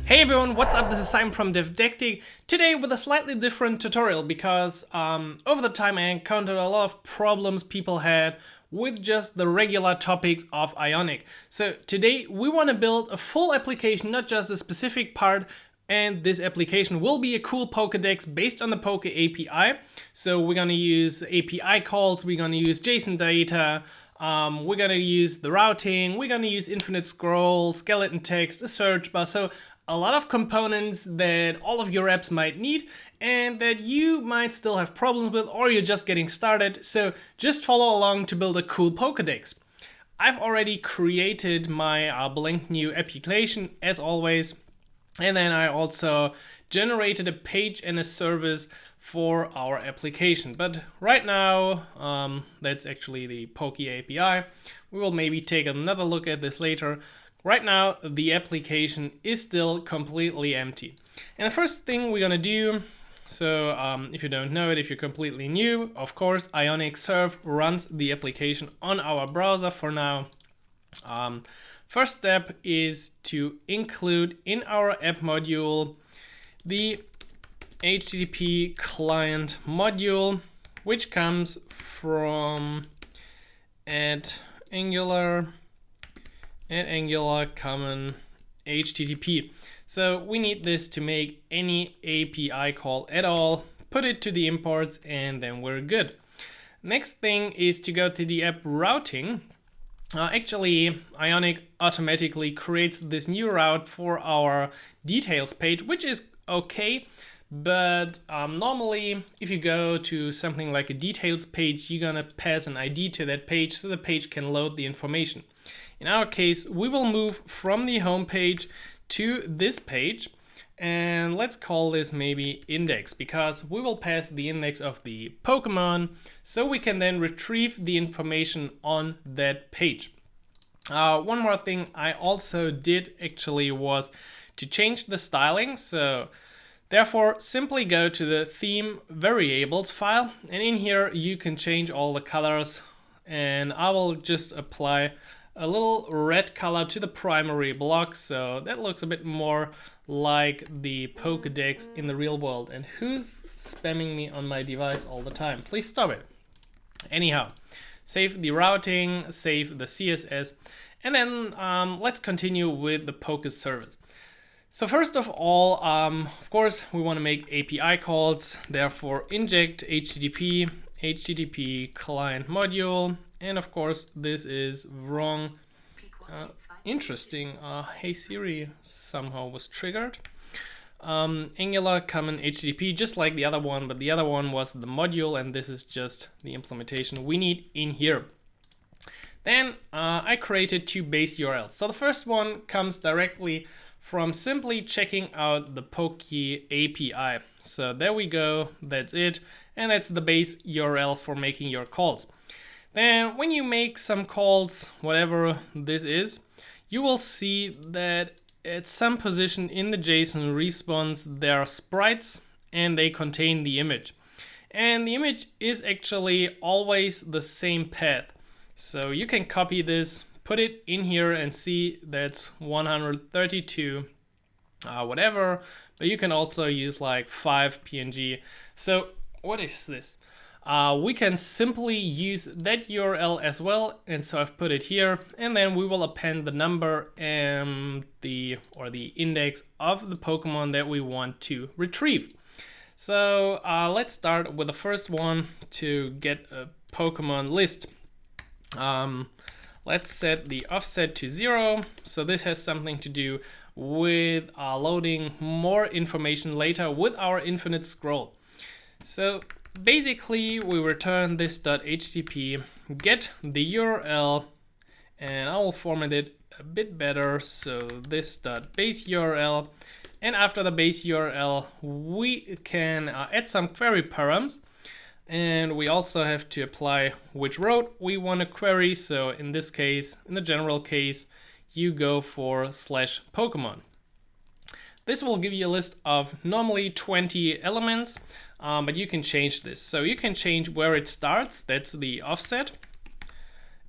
Hey everyone, what's up? This is Simon from DevDectic. Today with a slightly different tutorial because over the time I encountered a lot of problems people had with just the regular topics of Ionic. So today we want to build a full application, not just a specific part, and this application will be a cool Pokédex based on the Poke API. So we're gonna use API calls, we're gonna use JSON data, we're gonna use the routing, we're gonna use infinite scroll, skeleton text, a search bar. So a lot of components that all of your apps might need and that you might still have problems with, or you're just getting started. So just follow along to build a cool Pokédex. I've already created my blank new application as always. And then I also generated a page and a service for our application. But right now, that's actually the Poke API. We will maybe take another look at this later. Right now, the application is still completely empty. And the first thing we're gonna do, so if you don't know it, if you're completely new, of course, Ionic Serve runs the application on our browser for now. First step is to include in our app module the HTTP client module, which comes from Angular common HTTP. So we need this to make any API call at all, put it to the imports, and then we're good. Next thing is to go to the app routing. Actually, Ionic automatically creates this new route for our details page, which is okay. But normally, if you go to something like a details page, you're gonna pass an ID to that page so the page can load the information. In our case, we will move from the home page to this page, and let's call this maybe index, because we will pass the index of the Pokemon so we can then retrieve the information on that page. One more thing I also did actually was to change the styling. So therefore, simply go to the theme variables file, and in here you can change all the colors, and I will just apply a little red color to the primary block, so that looks a bit more like the Pokédex in the real world. And who's spamming me on my device all the time? Please stop it. Anyhow, save the routing, save the CSS, and then let's continue with the Poke service. So first of all, of course, we want to make API calls. Therefore, inject HTTP client module. And of course, this is wrong. Interesting. Hey Siri somehow was triggered. Angular common HTTP, just like the other one, but the other one was the module, and this is just the implementation we need in here. Then I created two base URLs. So the first one comes directly from simply checking out the Poke API. So there we go, that's it. And that's the base URL for making your calls. Then when you make some calls, whatever this is, you will see that at some position in the JSON response there are sprites and they contain the image. And the image is actually always the same path. So you can copy this, put it in here and see that's 132 whatever, but you can also use like 5 PNG. So what is this? We can simply use that URL as well, and so I've put it here, and then we will append the number and the index of the Pokemon that we want to retrieve. So let's start with the first one to get a Pokemon list. Let's set the offset to 0. So this has something to do with loading more information later with our infinite scroll. So basically we return this .http, get the URL, and I will format it a bit better. So this .base URL, and after the base URL we can add some query params, and we also have to apply which route we want to query. So in this case, in the general case, you go for /Pokemon. This will give you a list of normally 20 elements, but you can change this. So you can change where it starts, that's the offset.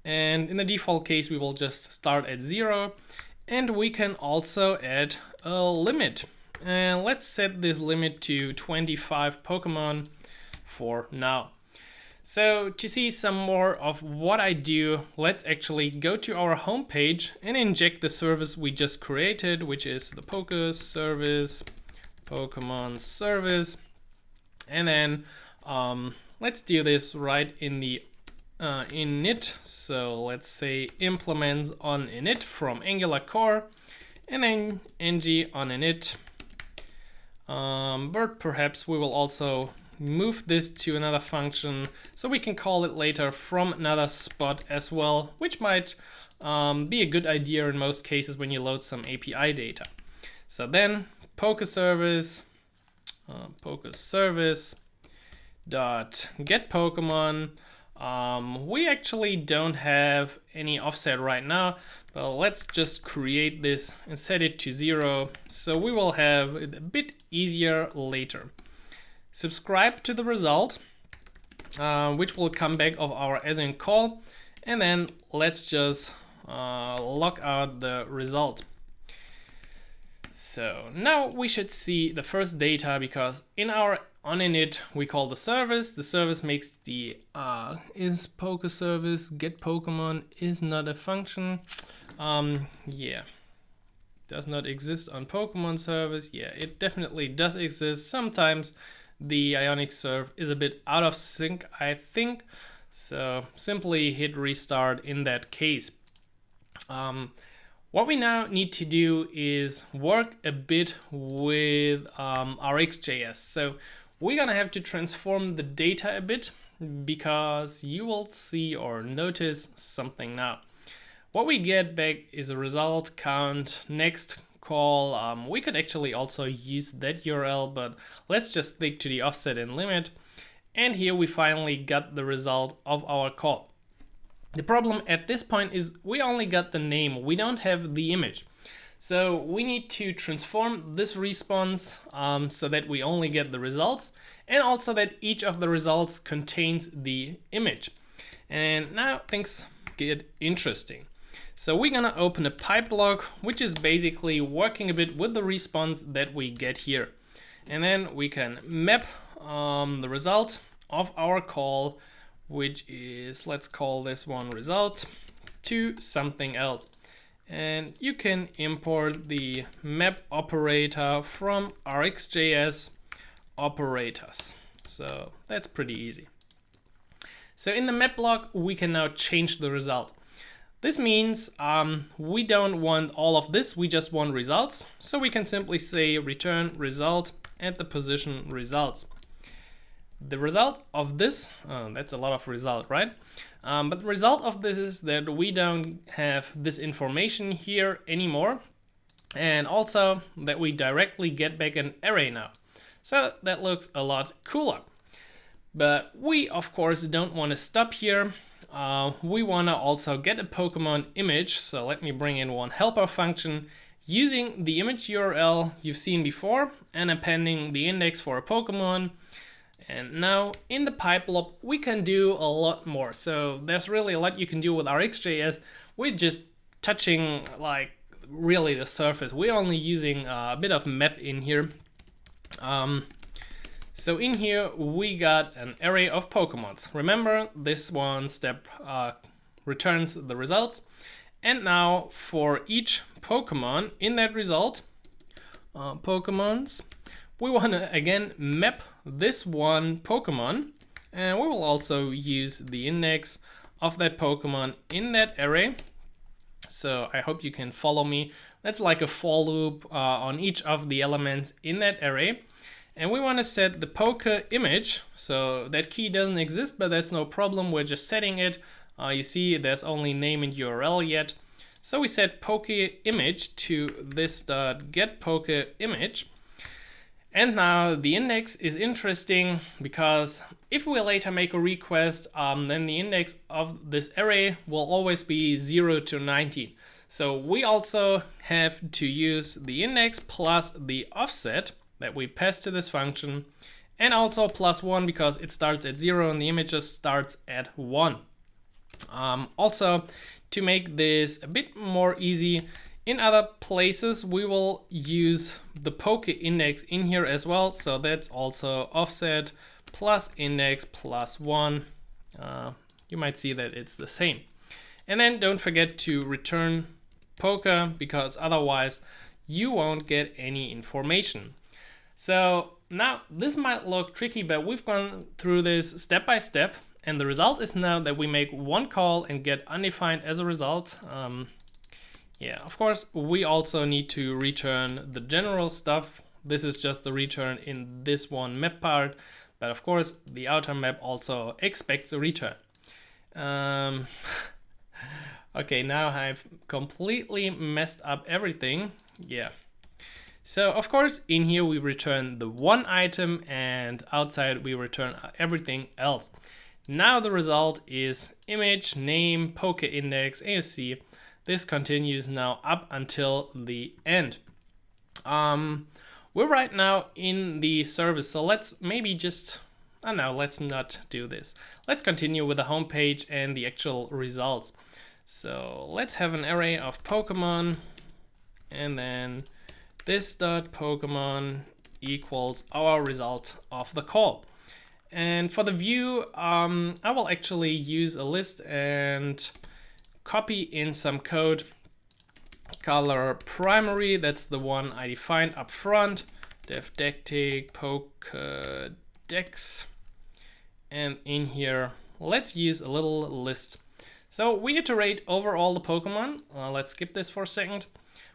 And in the default case, we will just start at 0. And we can also add a limit. And let's set this limit to 25 Pokemon for now. So to see some more of what I do, let's actually go to our home page and inject the service we just created, which is the Poké service, Pokemon service. And then let's do this right in the init. So let's say implements on init from Angular core, and then ng on init. But perhaps we will also move this to another function so we can call it later from another spot as well, which might be a good idea in most cases when you load some API data. So then Poké service dot get Pokemon. We actually don't have any offset right now, but let's just create this and set it to 0, so we will have it a bit easier later. Subscribe to the result, which will come back of our async call, and then let's just log out the result. So now we should see the first data, because in our onInit we call the service makes the is Poké service get Pokemon is not a function. Yeah, does not exist on Pokemon service. Yeah, it definitely does exist. Sometimes the Ionic serve is a bit out of sync, I think, so simply hit restart in that case. What we now need to do is work a bit with RxJS. So we're gonna have to transform the data a bit, because you will see or notice something now. What we get back is a result count next call. We could actually also use that URL, but let's just stick to the offset and limit. And here we finally got the result of our call. The problem at this point is we only got the name, we don't have the image. So we need to transform this response so that we only get the results, and also that each of the results contains the image. And now things get interesting. So we're gonna open a pipe block, which is basically working a bit with the response that we get here. And then we can map the result of our call, which is, let's call this one result, to something else. And you can import the map operator from RxJS operators. So that's pretty easy. So in the map block, we can now change the result. This means we don't want all of this, we just want results. So we can simply say return result at the position results. The result of this, that's a lot of result, right? But the result of this is that we don't have this information here anymore, and also that we directly get back an array now. So that looks a lot cooler. But we, of course, don't want to stop here. We want to also get a Pokemon image. So let me bring in one helper function using the image URL you've seen before and appending the index for a Pokemon. And now in the pipe block, we can do a lot more. So there's really a lot you can do with RxJS. We're just touching like really the surface. We're only using a bit of map in here. So in here, we got an array of Pokemons. Remember, this one step returns the results. And now for each Pokemon in that result, Pokemons, we want to again map this one Pokemon, and we will also use the index of that Pokemon in that array. So I hope you can follow me. That's like a for loop on each of the elements in that array. And we want to set the Poké image. So that key doesn't exist, but that's no problem. We're just setting it. You see there's only name and URL yet. So we set Poké image to this.get Poké image. And now the index is interesting because if we later make a request, then the index of this array will always be 0 to 19. So we also have to use the index plus the offset that we pass to this function, and also plus 1 because it starts at 0 and the image just starts at 1. Also, to make this a bit more easy, in other places, we will use the Pokéindex in here as well. So that's also offset plus index plus 1. You might see that it's the same. And then don't forget to return Poké, because otherwise you won't get any information. So now this might look tricky, but we've gone through this step by step. And the result is now that we make one call and get undefined as a result. Yeah, of course, we also need to return the general stuff. This is just the return in this one map part. But of course, the outer map also expects a return. Okay, now I've completely messed up everything. Yeah. So of course, in here we return the one item, and outside we return everything else. Now the result is image, name, Pokéindex, and you see this continues now up until the end. We're right now in the service, so let's maybe just, no, let's not do this. Let's continue with the home page and the actual results. So let's have an array of Pokemon, and then this dot Pokemon equals our result of the call. And for the view, I will actually use a list and copy in some code. Color primary, that's the one I defined up front. Devdectic Pokédex. And in here, let's use a little list. So we iterate over all the Pokemon. Let's skip this for a second.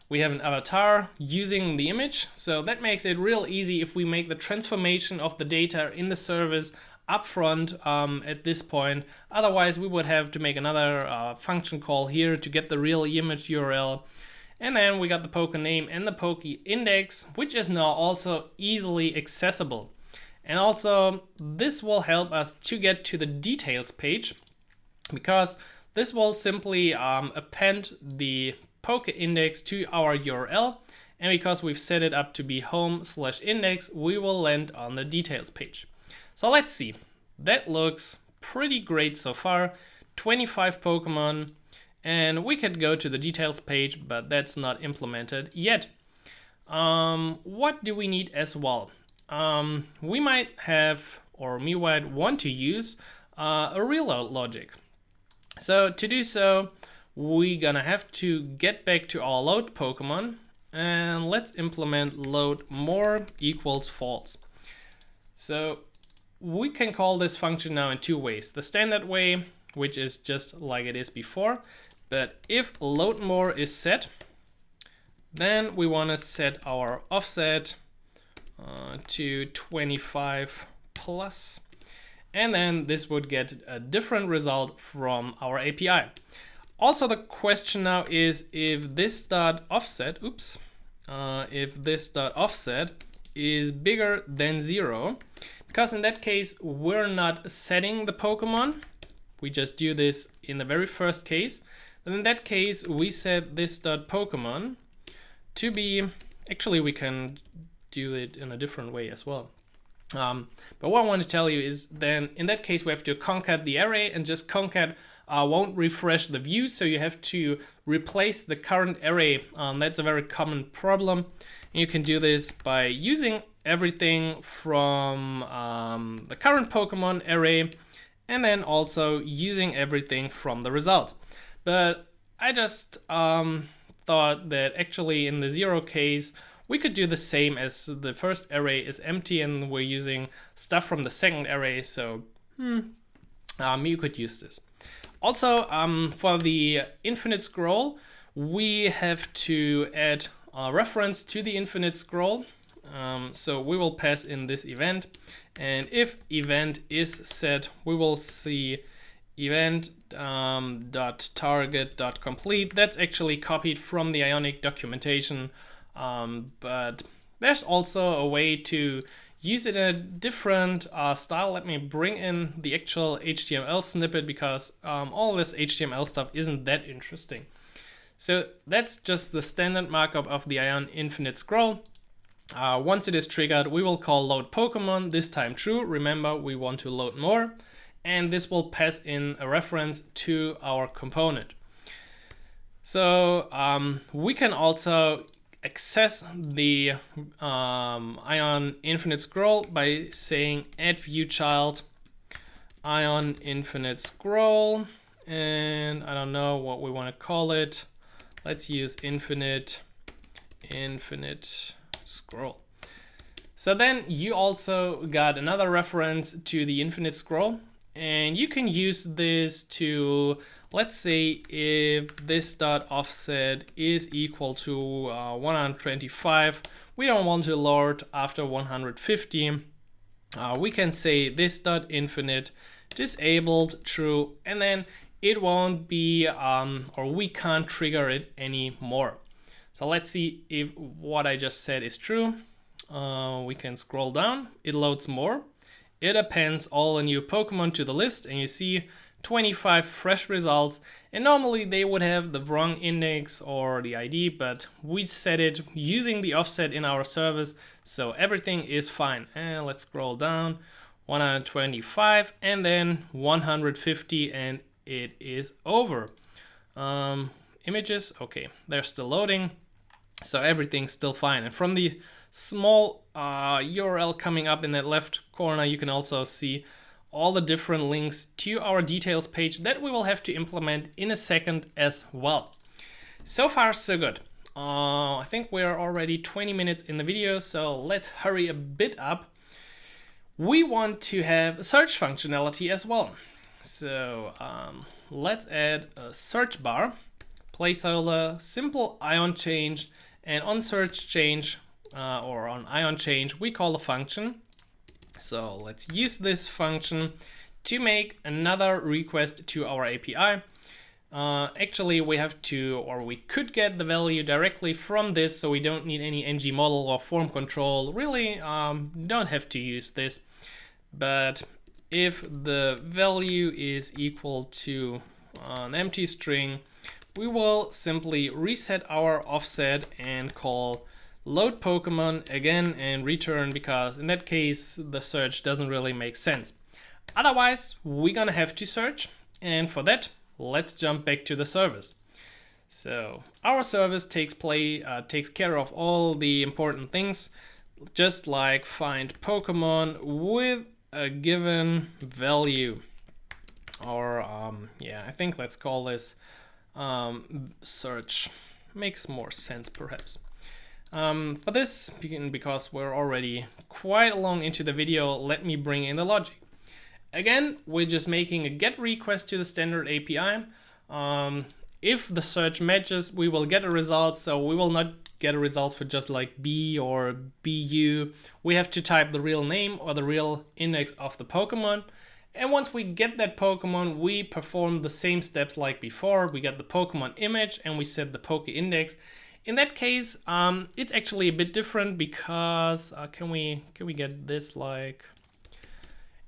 We have an avatar using the image. So that makes it real easy if we make the transformation of the data in the service up front at this point. Otherwise, we would have to make another function call here to get the real image URL. And then we got the Poké name and the Pokéindex, which is now also easily accessible. And also, this will help us to get to the details page, because this will simply append the Pokéindex to our URL. And because we've set it up to be home/index, we will land on the details page. So let's see. That looks pretty great so far. 25 Pokemon. And we could go to the details page, but that's not implemented yet. What do we need as well? We might have, or we might want to use a reload logic. So to do so, we're gonna have to get back to our load Pokemon, and let's implement load more equals false. So we can call this function now in two ways. The standard way, which is just like it is before, but if load more is set, then we want to set our offset to 25 plus, and then this would get a different result from our API. Also, the question now is if this dot offset, if this dot offset is bigger than 0, because in that case we're not setting the Pokemon. We just do this in the very first case. But in that case, we set this dot Pokemon to be, actually we can do it in a different way as well. But what I want to tell you is then in that case we have to concat the array, and just concat won't refresh the view, so you have to replace the current array. That's a very common problem. And you can do this by using everything from the current Pokemon array, and then also using everything from the result. But I just thought that actually in the 0 case, we could do the same, as the first array is empty and we're using stuff from the second array. So you could use this. Also, for the infinite scroll, we have to add a reference to the infinite scroll. So we will pass in this event. And if event is set, we will see event.target.complete. That's actually copied from the Ionic documentation, but there's also a way to use it in a different style. Let me bring in the actual HTML snippet, because all this HTML stuff isn't that interesting. So that's just the standard markup of the Ion infinite scroll. Once it is triggered, we will call load Pokemon, this time true. Remember, we want to load more. And this will pass in a reference to our component. So we can also access the Ion Infinite Scroll by saying add view child Ion Infinite Scroll, and I don't know what we want to call it. Let's use infinite scroll. So then you also got another reference to the infinite scroll, and you can use this to, let's say if this dot offset is equal to 125, we don't want to load after 150. We can say this dot infinite disabled true, and then it won't be or we can't trigger it anymore. So let's see if what I just said is true. We can scroll down, it loads more. It appends all the new Pokemon to the list, and you see 25 fresh results, and normally they would have the wrong index or the ID, but we set it using the offset in our service, so everything is fine. And let's scroll down, 125 and then 150, and it is over. Images, okay, they're still loading, so everything's still fine. And from the small URL coming up in that left corner, you can also see all the different links to our details page that we will have to implement in a second as well. So far, so good. I think we're already 20 minutes in the video, so let's hurry a bit up. We want to have search functionality as well. So let's add a search bar, placeholder, simple ion change, and on search change or on ion change, we call a function. So let's use this function to make another request to our API. Actually, we have to, or we could get the value directly from this, so we don't need any ng model or form control. Really, don't have to use this. But if the value is equal to an empty string, we will simply reset our offset and call load Pokemon again and return, because in that case the search doesn't really make sense. Otherwise, we're gonna have to search, and for that, let's jump back to the service. So our service takes care of all the important things, just like find Pokemon with a given value, or yeah, I think let's call this search. Makes more sense perhaps. For this, because we're already quite long into the video, let me bring in the logic. Again, we're just making a GET request to the standard API. If the search matches, we will get a result, so we will not get a result for just like B or BU. We have to type the real name or the real index of the Pokemon. And once we get that Pokemon, we perform the same steps like before. We get the Pokemon image and we set the Poke index. In that case, it's actually a bit different, because can we get this, like,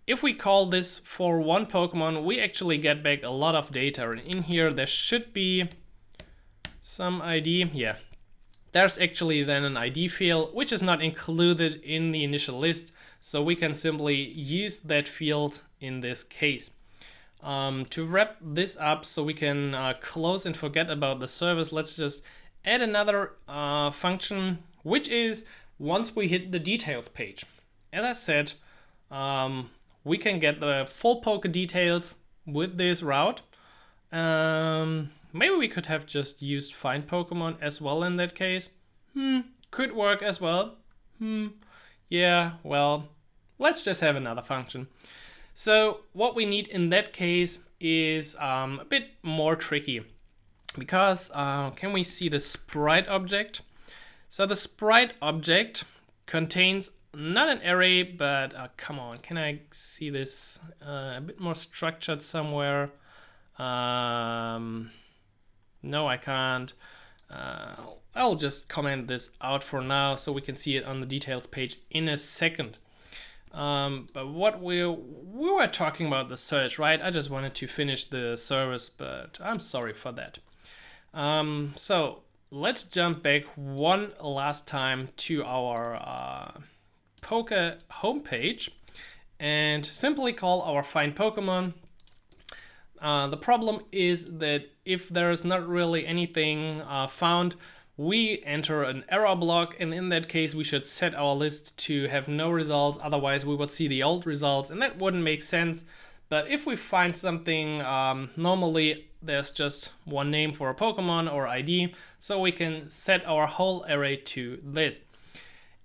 if we call this for one Pokemon, we actually get back a lot of data. And in here, there should be some ID. Yeah, there's actually then an ID field, which is not included in the initial list. So we can simply use that field in this case. To wrap this up so we can close and forget about the service, let's just add another function, which is once we hit the details page. As I said, we can get the full Poke details with this route. Maybe we could have just used find Pokemon as well in that case. Could work as well. Yeah, well, let's just have another function. So what we need in that case is a bit more tricky, because can we see the sprite object? So the sprite object contains not an array, but come on, can I see this a bit more structured somewhere? No, I can't. I'll just comment this out for now so we can see it on the details page in a second. But what we were talking about the search, right? I just wanted to finish the service, but I'm sorry for that. So let's jump back one last time to our Poke homepage and simply call our find Pokemon. The problem is that if there's not really anything found, we enter an error block, and in that case we should set our list to have no results, otherwise we would see the old results and that wouldn't make sense. But if we find something, normally there's just one name for a Pokemon or ID, so we can set our whole array to this.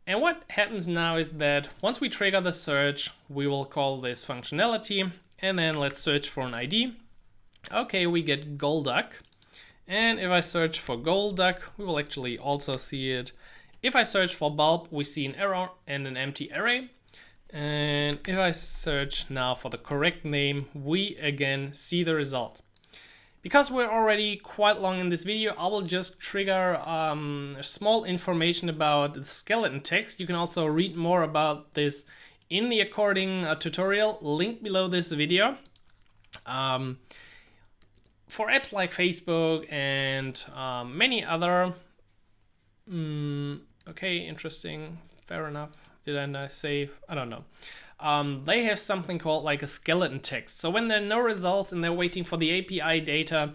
And what happens now is that once we trigger the search, we will call this functionality, and then let's search for an ID. Okay, we get Golduck. And if I search for Golduck, we will actually also see it. If I search for Bulb, we see an error and an empty array. And if I search now for the correct name, we again see the result. Because we're already quite long in this video, I will just trigger small information about the skeleton text. You can also read more about this in the according tutorial, link below this video. For apps like Facebook and many other, okay, interesting, fair enough. Did I not save? I don't know. They have something called like a skeleton text. So when there are no results and they're waiting for the API data,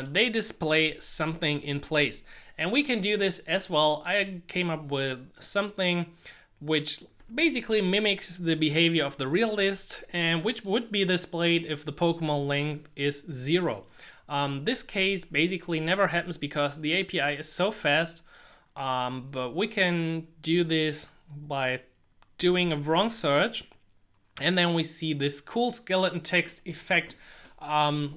they display something in place. And we can do this as well. I came up with something which basically mimics the behavior of the real list, and which would be displayed if the Pokemon length is 0. This case basically never happens because the API is so fast, but we can do this by doing a wrong search, and then we see this cool skeleton text effect,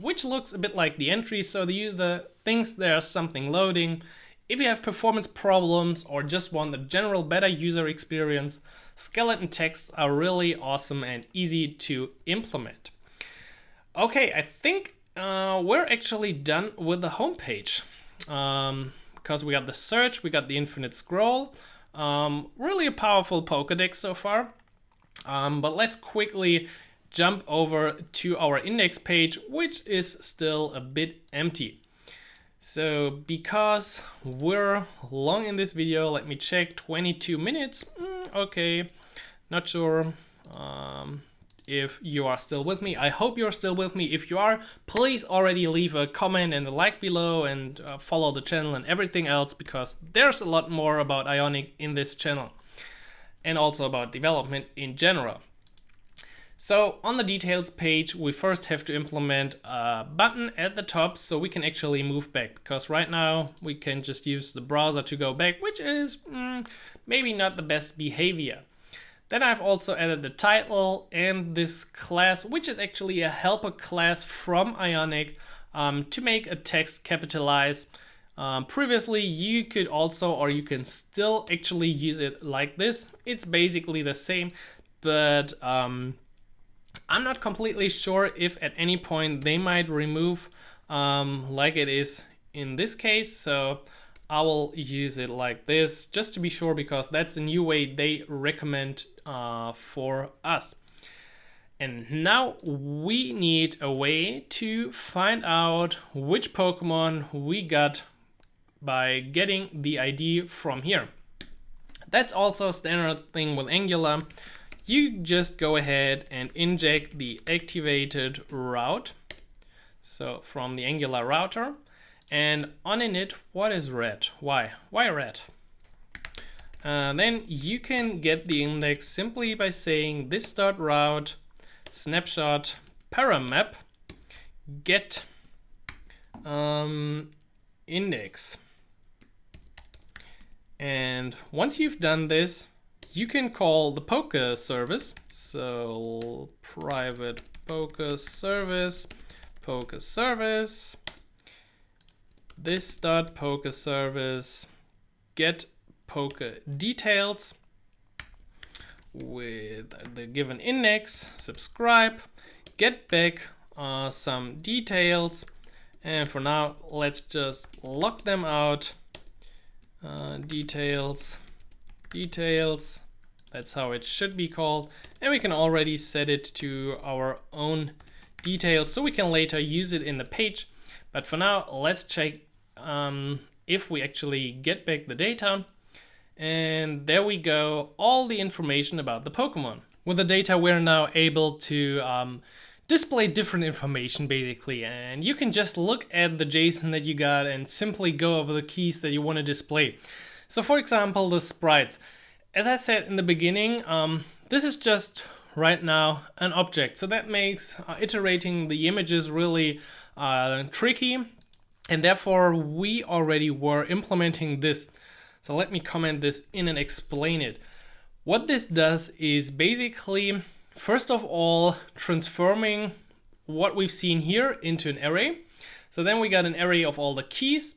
which looks a bit like the entry, so the user thinks there's something loading. If you have performance problems or just want a general better user experience, skeleton texts are really awesome and easy to implement. Okay, I think we're actually done with the homepage, because we got the search, we got the infinite scroll, really a powerful Pokédex so far. But let's quickly jump over to our index page, which is still a bit empty. So because we're long in this video, let me check, 22 minutes. Okay, not sure if you are still with me. I hope you're still with me. If you are, please already leave a comment and a like below, and follow the channel and everything else, because there's a lot more about Ionic in this channel and also about development in general. So on the details page, we first have to implement a button at the top so we can actually move back, because right now we can just use the browser to go back, which is maybe not the best behavior. Then I've also added the title and this class, which is actually a helper class from Ionic, to make a text capitalize. Previously you could also, or you can still actually use it like this. It's basically the same, but I'm not completely sure if at any point they might remove like it is in this case, so I will use it like this just to be sure, because that's a new way they recommend for us. And now we need a way to find out which Pokemon we got by getting the ID from here. That's also a standard thing with Angular. You just go ahead and inject the activated route. So from the Angular router, and on init, what is red? Why red? Then you can get the index simply by saying this.route snapshot paramap get index. And once you've done this, you can call the Poké service. So private Poké service, this dot Poké service get Poké details with the given index, subscribe, get back some details, and for now let's just log them out. Details, that's how it should be called, and we can already set it to our own details so we can later use it in the page. But for now, let's check if we actually get back the data. And there we go, all the information about the Pokemon. With the data, we're now able to display different information basically, and you can just look at the JSON that you got and simply go over the keys that you want to display. So for example, the sprites. As I said in the beginning, this is just right now an object, so that makes iterating the images really tricky, and therefore we already were implementing this. So let me comment this in and explain it. What this does is basically, first of all, transforming what we've seen here into an array. So then we got an array of all the keys,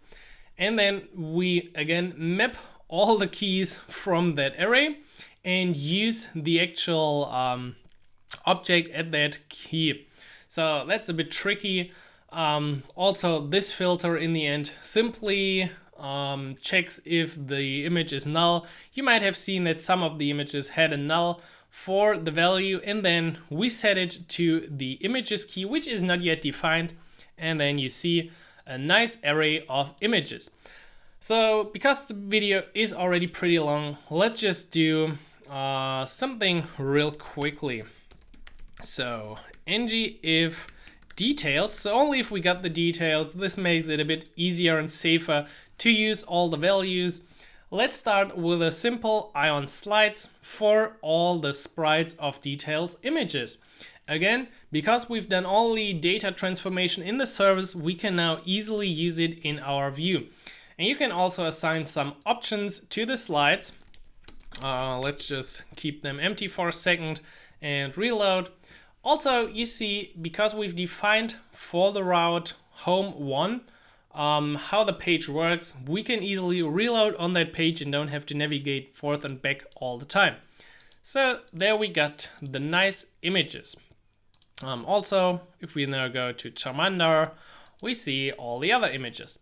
and then we again map all the keys from that array and use the actual object at that key. So that's a bit tricky. Also, this filter in the end simply checks if the image is null. You might have seen that some of the images had a null for the value, and then we set it to the images key, which is not yet defined, and then you see a nice array of images. So because the video is already pretty long, let's just do something real quickly. So ng if details, so only if we got the details. This makes it a bit easier and safer to use all the values. Let's start with a simple ion slides for all the sprites of details images. Again, because we've done all the data transformation in the service, we can now easily use it in our view. And you can also assign some options to the slides. Let's just keep them empty for a second and reload. Also, you see, because we've defined for the route home1 how the page works, we can easily reload on that page and don't have to navigate forth and back all the time. So there we got the nice images. Also, if we now go to Charmander, we see all the other images.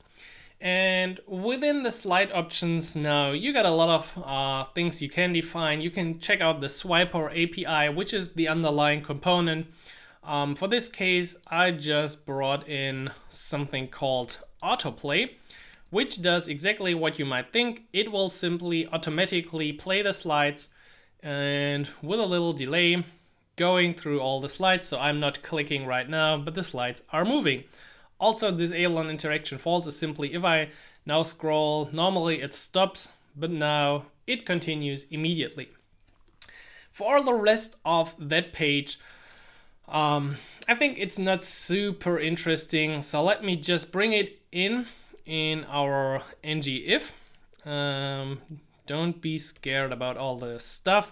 And within the slide options now, you got a lot of things you can define. You can check out the Swiper API, which is the underlying component. For this case, I just brought in something called autoplay, which does exactly what you might think. It will simply automatically play the slides and with a little delay going through all the slides. So I'm not clicking right now, but the slides are moving. Also, disable on interaction false is simply if I now scroll, normally it stops, but now it continues immediately. For the rest of that page, I think it's not super interesting, so let me just bring it in our ngIf. Don't be scared about all the stuff.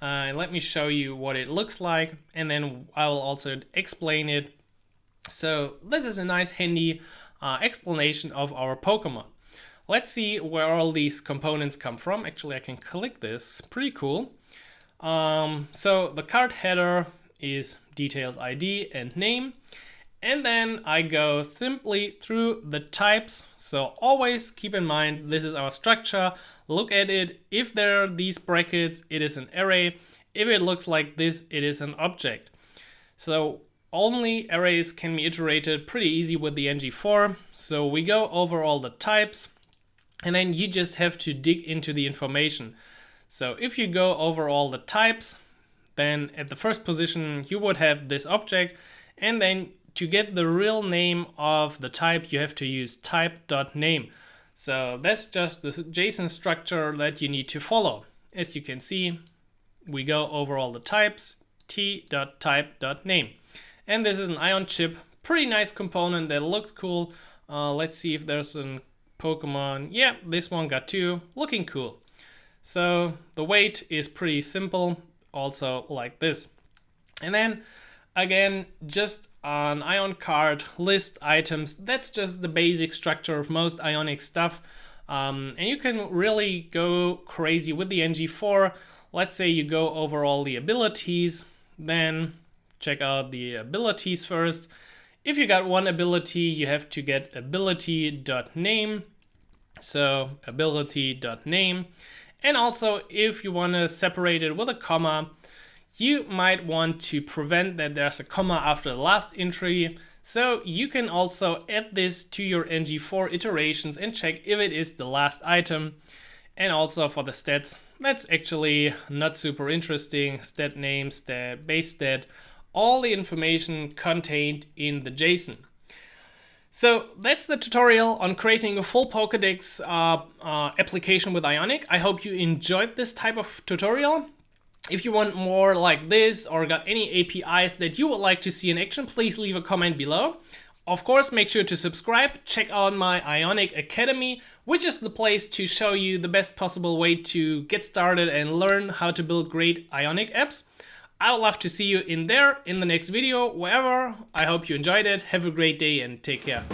Let me show you what it looks like, and then I will also explain it. So this is a nice handy explanation of our Pokemon. Let's see where all these components come from. Actually, I can click this. Pretty cool. So the card header is details ID and name. And then I go simply through the types. So always keep in mind, this is our structure. Look at it. If there are these brackets, it is an array. If it looks like this, it is an object. So only arrays can be iterated pretty easy with the ng4. So we go over all the types, and then you just have to dig into the information. So if you go over all the types, then at the first position you would have this object, and then to get the real name of the type you have to use type.name. So that's just the JSON structure that you need to follow. As you can see, we go over all the types, t.type.name. And this is an ion chip, pretty nice component that looks cool. Let's see if there's a Pokemon. Yeah, this one got 2, looking cool. So the weight is pretty simple, also like this. And then again, just an ion card, list items. That's just the basic structure of most Ionic stuff. And you can really go crazy with the ng4. Let's say you go over all the abilities, then check out the abilities first. If you got one ability, you have to get ability.name. So ability.name. And also, if you want to separate it with a comma, you might want to prevent that there's a comma after the last entry. So you can also add this to your ng4 iterations and check if it is the last item. And also for the stats, that's actually not super interesting. Stat name, stat, base stat. all the information contained in the JSON. So that's the tutorial on creating a full Pokédex application with Ionic. I hope you enjoyed this type of tutorial. If you want more like this or got any APIs that you would like to see in action, please leave a comment below. Of course, make sure to subscribe, check out my Ionic Academy, which is the place to show you the best possible way to get started and learn how to build great Ionic apps. I would love to see you in there in the next video, wherever. I hope you enjoyed it. Have a great day and take care.